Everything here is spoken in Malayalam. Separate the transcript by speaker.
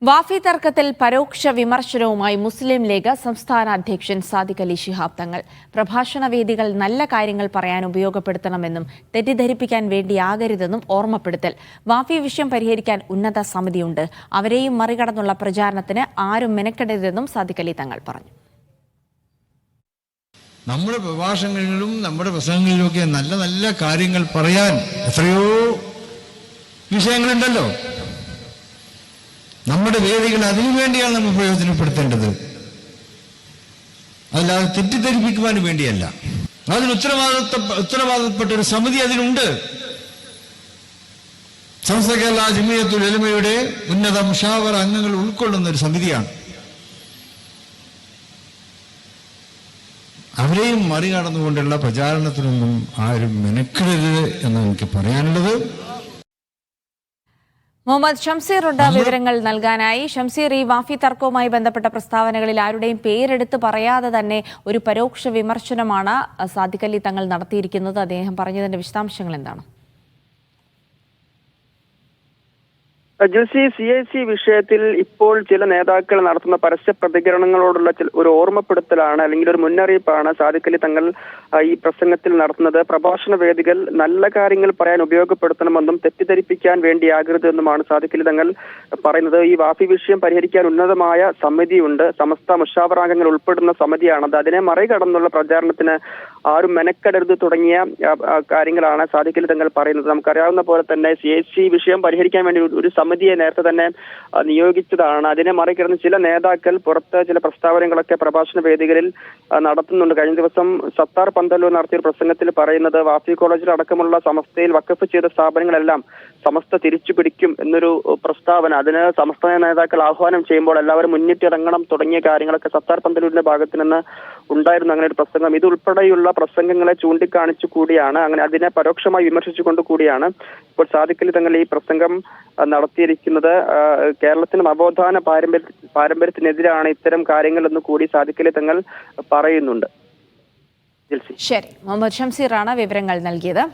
Speaker 1: വാഫി തർക്കത്തിൽ പരോക്ഷ വിമർശനവുമായി മുസ്ലിം ലീഗ് സംസ്ഥാന അധ്യക്ഷൻ സാദിഖ് അലി ശിഹാബ് തങ്ങൾ. പ്രഭാഷണ വേദികൾ നല്ല കാര്യങ്ങൾ പറയാൻ ഉപയോഗപ്പെടുത്തണമെന്നും തെറ്റിദ്ധരിപ്പിക്കാൻ വേണ്ടിയാകരുതെന്നും ഓർമ്മപ്പെടുത്തൽ. വാഫി വിഷയം പരിഹരിക്കാൻ ഉന്നത സമിതിയുണ്ട്. അവരെയും മറികടന്നുള്ള പ്രചാരണത്തിന് ആരും മെനക്കെടരുതെന്നും സാദിഖ് അലി തങ്ങൾ പറഞ്ഞു.
Speaker 2: നമ്മുടെ പ്രഭാഷണങ്ങളിലും നമ്മുടെ പ്രസംഗങ്ങളിലുമൊക്കെ നല്ല നല്ല കാര്യങ്ങൾ പറയാൻ എത്രയോ വിഷയങ്ങളുണ്ടല്ലോ. നമ്മുടെ വേദികൾ അതിനുവേണ്ടിയാണ് നമ്മൾ പ്രയോജനപ്പെടുത്തേണ്ടത്, അല്ലാതെ തെറ്റിദ്ധരിപ്പിക്കുവാൻ വേണ്ടിയല്ല. അതിന് ഉത്തരവാദിത്തപ്പെട്ട ഒരു സമിതി അതിനുണ്ട്. സമസ്ത കേരള ജമിയത്തുൽ ഉലമയുടെ ഉന്നത മുഷാവറ അംഗങ്ങൾ ഉൾക്കൊള്ളുന്ന ഒരു സമിതിയാണ്. അവരെയും മറികടന്നുകൊണ്ടുള്ള പ്രചാരണത്തിനൊന്നും ആരും മെനക്കെടരുത് എന്ന് എനിക്ക് പറയാനുള്ളത്.
Speaker 1: മുഹമ്മദ് ഷംസീർ ഉണ്ട് വിവരങ്ങൾ നൽകാനായി. ഷംസീർ, ഈ വാഫി തർക്കവുമായി ബന്ധപ്പെട്ട പ്രസ്താവനകളിൽ ആരുടെയും പേരെടുത്ത് പറയാതെ തന്നെ ഒരു പരോക്ഷ വിമർശനമാണ് സാദിഖ് അലി തങ്ങൾ നടത്തിയിരിക്കുന്നത്. അദ്ദേഹം പറഞ്ഞതിന്റെ വിശദാംശങ്ങൾ എന്താണ്?
Speaker 3: CAC വിഷയത്തിൽ ഇപ്പോൾ ചില നേതാക്കൾ നടത്തുന്ന പരസ്യ പ്രതികരണങ്ങളോടുള്ള ഒരു ഓർമ്മപ്പെടുത്തലാണ്, അല്ലെങ്കിൽ ഒരു മുന്നറിയിപ്പാണ് സാദിഖ് അലി തങ്ങൾ ഈ പ്രസംഗത്തിൽ നടത്തുന്നത്. പ്രഭാഷണ വേദികൾ നല്ല കാര്യങ്ങൾ പറയാൻ ഉപയോഗപ്പെടുത്തണമെന്നും തെറ്റിദ്ധരിപ്പിക്കാൻ വേണ്ടിയാകരുതെന്നുമാണ് സാദിഖ് അലി തങ്ങൾ പറയുന്നത്. ഈ വാഫി വിഷയം പരിഹരിക്കാൻ ഉന്നതമായ സമിതിയുണ്ട്. സമസ്ത മുഷാവറാംഗങ്ങൾ ഉൾപ്പെടുന്ന സമിതിയാണത്. അതിനെ മറികടന്നുള്ള പ്രചാരണത്തിന് ആരും മെനക്കെടരുത് തുടങ്ങിയ കാര്യങ്ങളാണ് സാദിഖ് അലി തങ്ങൾ പറയുന്നത്. നമുക്കറിയാവുന്ന പോലെ തന്നെ CAC വിഷയം പരിഹരിക്കാൻ വേണ്ടി ഒരു സമിതിയെ നേരത്തെ തന്നെ നിയോഗിച്ചതാണ്. അതിനെ മറികടന്ന് ചില നേതാക്കൾ പുറത്ത് ചില പ്രസ്താവനകളൊക്കെ പ്രഭാഷണ വേദികളിൽ നടത്തുന്നുണ്ട്. കഴിഞ്ഞ ദിവസം സത്താർ പന്തല്ലൂർ നടത്തിയ പ്രസംഗത്തിൽ പറയുന്നത് വാഫി കോളേജിൽ അടക്കമുള്ള സമസ്തയിൽ വഖഫ് ചെയ്ത സ്ഥാപനങ്ങളെല്ലാം സമസ്ത തിരിച്ചു പിടിക്കും എന്നൊരു പ്രസ്താവന, അതിന് സമസ്ത നേതാക്കൾ ആഹ്വാനം ചെയ്യുമ്പോൾ എല്ലാവരും മുന്നിട്ടിറങ്ങണം തുടങ്ങിയ കാര്യങ്ങളൊക്കെ സത്താർ പന്തല്ലൂരിന്റെ ഭാഗത്ത് നിന്ന് ഉണ്ടായിരുന്നു. അങ്ങനെ ഒരു പ്രസംഗം, ഇതുൾപ്പെടെയുള്ള പ്രസംഗങ്ങളെ ചൂണ്ടിക്കാണിച്ചു കൂടിയാണ്, അങ്ങനെ അതിനെ പരോക്ഷമായി വിമർശിച്ചുകൊണ്ട് കൂടിയാണ് ഇപ്പോൾ സാദിഖ് അലി തങ്ങൾ ഈ പ്രസംഗം നടത്തിയിരിക്കുന്നത്. കേരളത്തിന് നവോത്ഥാന പാരമ്പര്യത്തിനെതിരാണ് ഇത്തരം കാര്യങ്ങൾ എന്ന് കൂടി സാദിഖ് അലി തങ്ങൾ പറയുന്നുണ്ട്.
Speaker 1: ശരി, മുഹമ്മദ് ഷംസീറാണ് വിവരങ്ങൾ നൽകിയത്.